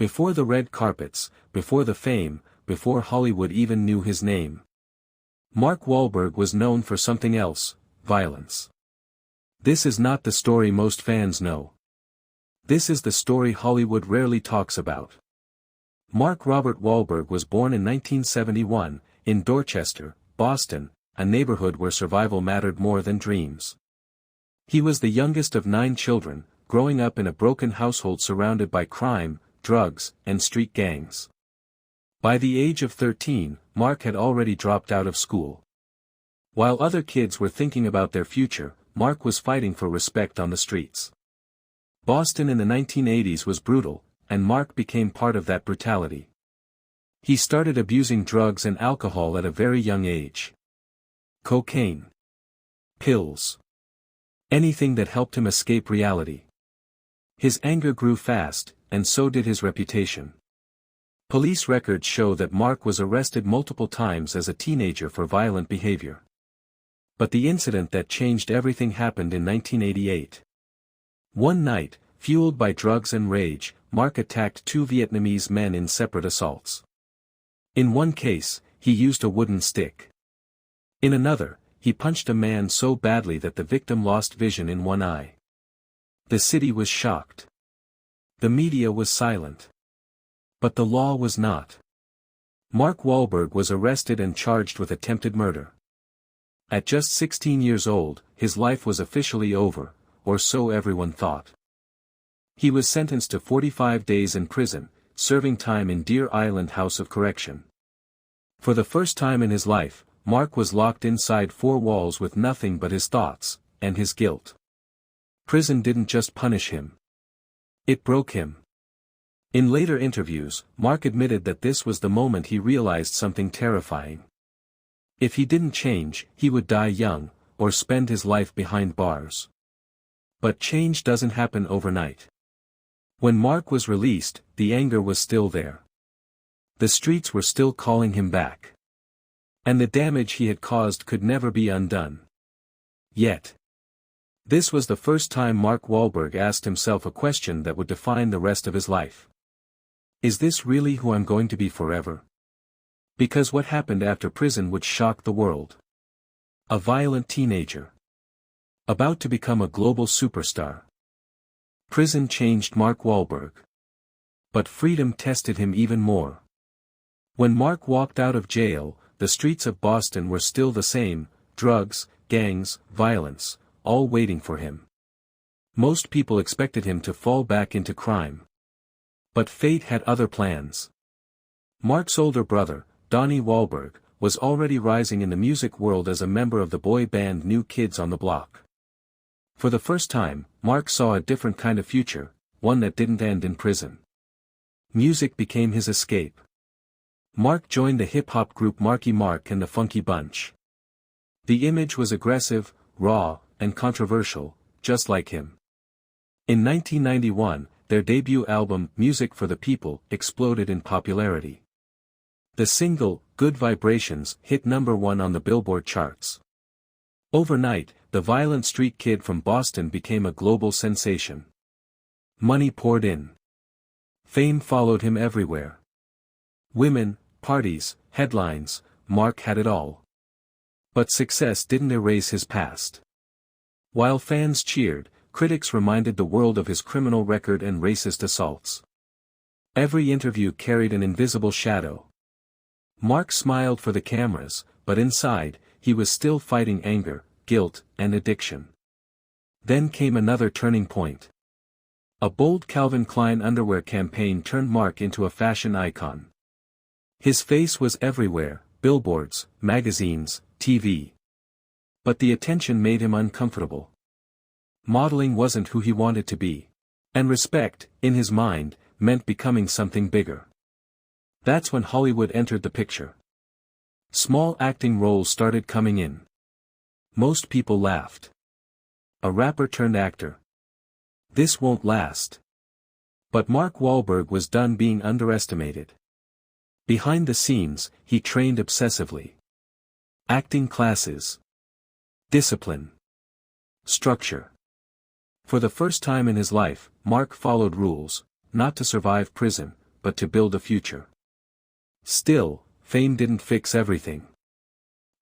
Before the red carpets, before the fame, before Hollywood even knew his name. Mark Wahlberg was known for something else: violence. This is not the story most fans know. This is the story Hollywood rarely talks about. Mark Robert Wahlberg was born in 1971, in Dorchester, Boston, a neighborhood where survival mattered more than dreams. He was the youngest of 9 children, growing up in a broken household surrounded by crime, drugs, and street gangs. By the age of 13, Mark had already dropped out of school. While other kids were thinking about their future, Mark was fighting for respect on the streets. Boston in the 1980s was brutal, and Mark became part of that brutality. He started abusing drugs and alcohol at a very young age. Cocaine. Pills. Anything that helped him escape reality. His anger grew fast, and so did his reputation. Police records show that Mark was arrested multiple times as a teenager for violent behavior. But the incident that changed everything happened in 1988. One night, fueled by drugs and rage, Mark attacked 2 Vietnamese men in separate assaults. In one case, he used a wooden stick. In another, he punched a man so badly that the victim lost vision in one eye. The city was shocked. The media was silent. But the law was not. Mark Wahlberg was arrested and charged with attempted murder. At just 16 years old, his life was officially over, or so everyone thought. He was sentenced to 45 days in prison, serving time in Deer Island House of Correction. For the first time in his life, Mark was locked inside 4 walls with nothing but his thoughts, and his guilt. Prison didn't just punish him. It broke him. In later interviews, Mark admitted that this was the moment he realized something terrifying. If he didn't change, he would die young, or spend his life behind bars. But change doesn't happen overnight. When Mark was released, the anger was still there. The streets were still calling him back. And the damage he had caused could never be undone. Yet. This was the first time Mark Wahlberg asked himself a question that would define the rest of his life. Is this really who I'm going to be forever? Because what happened after prison would shock the world. A violent teenager. About to become a global superstar. Prison changed Mark Wahlberg. But freedom tested him even more. When Mark walked out of jail, the streets of Boston were still the same: drugs, gangs, violence, all waiting for him. Most people expected him to fall back into crime. But fate had other plans. Mark's older brother, Donnie Wahlberg, was already rising in the music world as a member of the boy band New Kids on the Block. For the first time, Mark saw a different kind of future, one that didn't end in prison. Music became his escape. Mark joined the hip-hop group Marky Mark and the Funky Bunch. The image was aggressive, raw, and controversial, just like him. In 1991, their debut album, Music for the People, exploded in popularity. The single, Good Vibrations, hit #1 on the Billboard charts. Overnight, the violent street kid from Boston became a global sensation. Money poured in. Fame followed him everywhere. Women, parties, headlines, Mark had it all. But success didn't erase his past. While fans cheered, critics reminded the world of his criminal record and racist assaults. Every interview carried an invisible shadow. Mark smiled for the cameras, but inside, he was still fighting anger, guilt, and addiction. Then came another turning point. A bold Calvin Klein underwear campaign turned Mark into a fashion icon. His face was everywhere: billboards, magazines, TV. But the attention made him uncomfortable. Modeling wasn't who he wanted to be. And respect, in his mind, meant becoming something bigger. That's when Hollywood entered the picture. Small acting roles started coming in. Most people laughed. A rapper turned actor. This won't last. But Mark Wahlberg was done being underestimated. Behind the scenes, he trained obsessively. Acting classes. Discipline. Structure. For the first time in his life, Mark followed rules, not to survive prison, but to build a future. Still, fame didn't fix everything.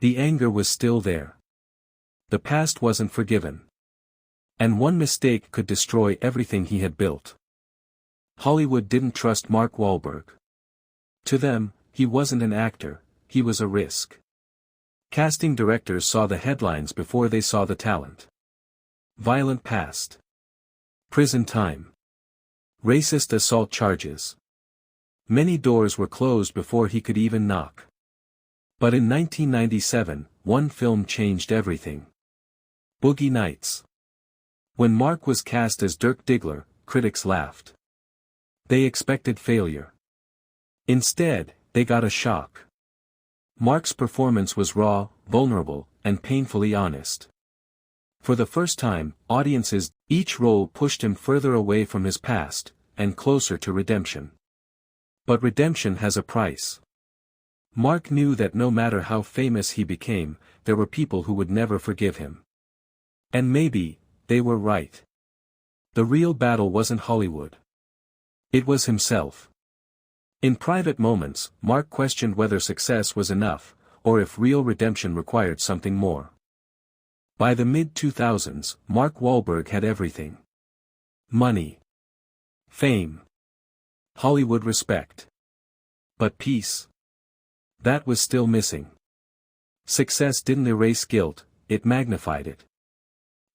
The anger was still there. The past wasn't forgiven. And one mistake could destroy everything he had built. Hollywood didn't trust Mark Wahlberg. To them, he wasn't an actor, he was a risk. Casting directors saw the headlines before they saw the talent. Violent past. Prison time. Racist assault charges. Many doors were closed before he could even knock. But in 1997, one film changed everything. Boogie Nights. When Mark was cast as Dirk Diggler, critics laughed. They expected failure. Instead, they got a shock. Mark's performance was raw, vulnerable, and painfully honest. For the first time, audiences, each role pushed him further away from his past, and closer to redemption. But redemption has a price. Mark knew that no matter how famous he became, there were people who would never forgive him. And maybe, they were right. The real battle wasn't Hollywood. It was himself. In private moments, Mark questioned whether success was enough, or if real redemption required something more. By the mid-2000s, Mark Wahlberg had everything. Money. Fame. Hollywood respect. But peace? That was still missing. Success didn't erase guilt, it magnified it.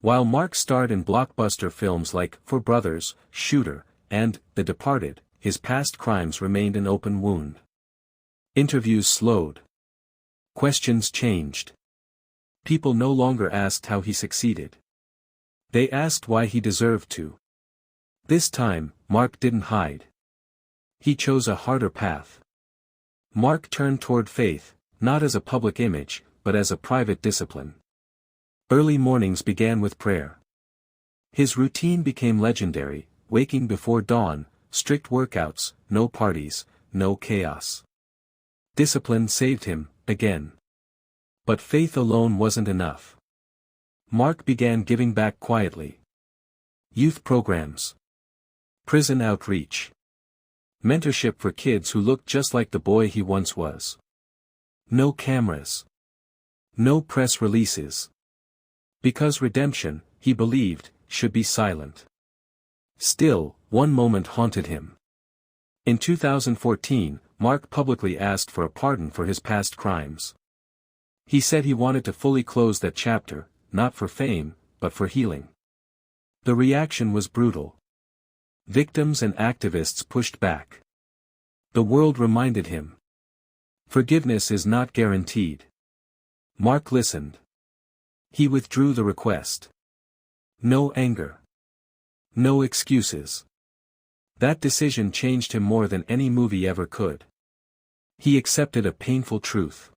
While Mark starred in blockbuster films like For Brothers, Shooter, and The Departed, his past crimes remained an open wound. Interviews slowed. Questions changed. People no longer asked how he succeeded. They asked why he deserved to. This time, Mark didn't hide. He chose a harder path. Mark turned toward faith, not as a public image, but as a private discipline. Early mornings began with prayer. His routine became legendary, waking before dawn, strict workouts, no parties, no chaos. Discipline saved him, again. But faith alone wasn't enough. Mark began giving back quietly. Youth programs. Prison outreach. Mentorship for kids who looked just like the boy he once was. No cameras. No press releases. Because redemption, he believed, should be silent. Still, one moment haunted him. In 2014, Mark publicly asked for a pardon for his past crimes. He said he wanted to fully close that chapter, not for fame, but for healing. The reaction was brutal. Victims and activists pushed back. The world reminded him. Forgiveness is not guaranteed. Mark listened. He withdrew the request. No anger. No excuses. That decision changed him more than any movie ever could. He accepted a painful truth.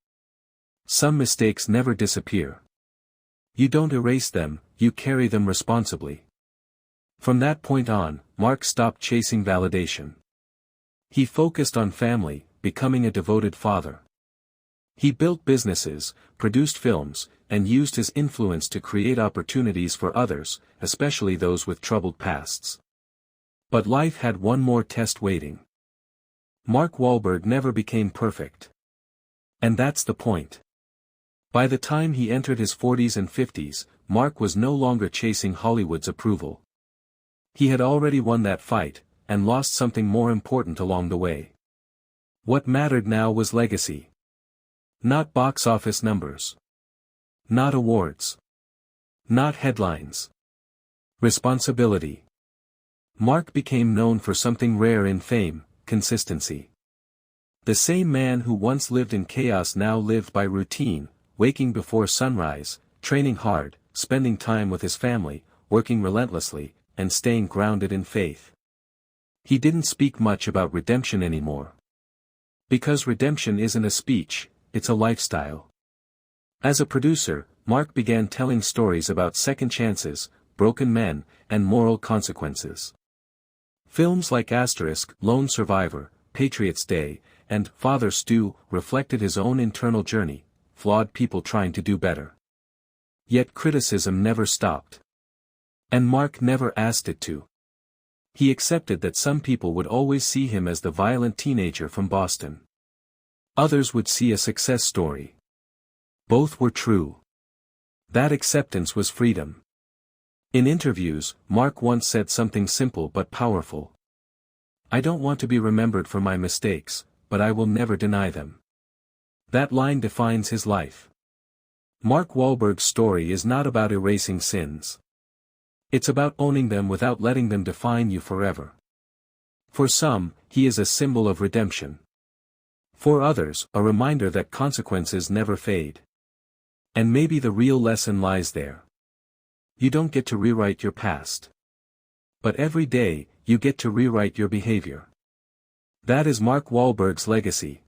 Some mistakes never disappear. You don't erase them, you carry them responsibly. From that point on, Mark stopped chasing validation. He focused on family, becoming a devoted father. He built businesses, produced films, and used his influence to create opportunities for others, especially those with troubled pasts. But life had one more test waiting. Mark Wahlberg never became perfect. And that's the point. By the time he entered his 40s and 50s, Mark was no longer chasing Hollywood's approval. He had already won that fight, and lost something more important along the way. What mattered now was legacy. Not box office numbers. Not awards. Not headlines. Responsibility. Mark became known for something rare in fame, consistency. The same man who once lived in chaos now lived by routine, waking before sunrise, training hard, spending time with his family, working relentlessly, and staying grounded in faith. He didn't speak much about redemption anymore. Because redemption isn't a speech, it's a lifestyle. As a producer, Mark began telling stories about second chances, broken men, and moral consequences. Films like Lone Survivor, Patriots Day, and Father Stu reflected his own internal journey, flawed people trying to do better. Yet criticism never stopped. And Mark never asked it to. He accepted that some people would always see him as the violent teenager from Boston. Others would see a success story. Both were true. That acceptance was freedom. In interviews, Mark once said something simple but powerful. "I don't want to be remembered for my mistakes, but I will never deny them." That line defines his life. Mark Wahlberg's story is not about erasing sins. It's about owning them without letting them define you forever. For some, he is a symbol of redemption. For others, a reminder that consequences never fade. And maybe the real lesson lies there. You don't get to rewrite your past. But every day, you get to rewrite your behavior. That is Mark Wahlberg's legacy.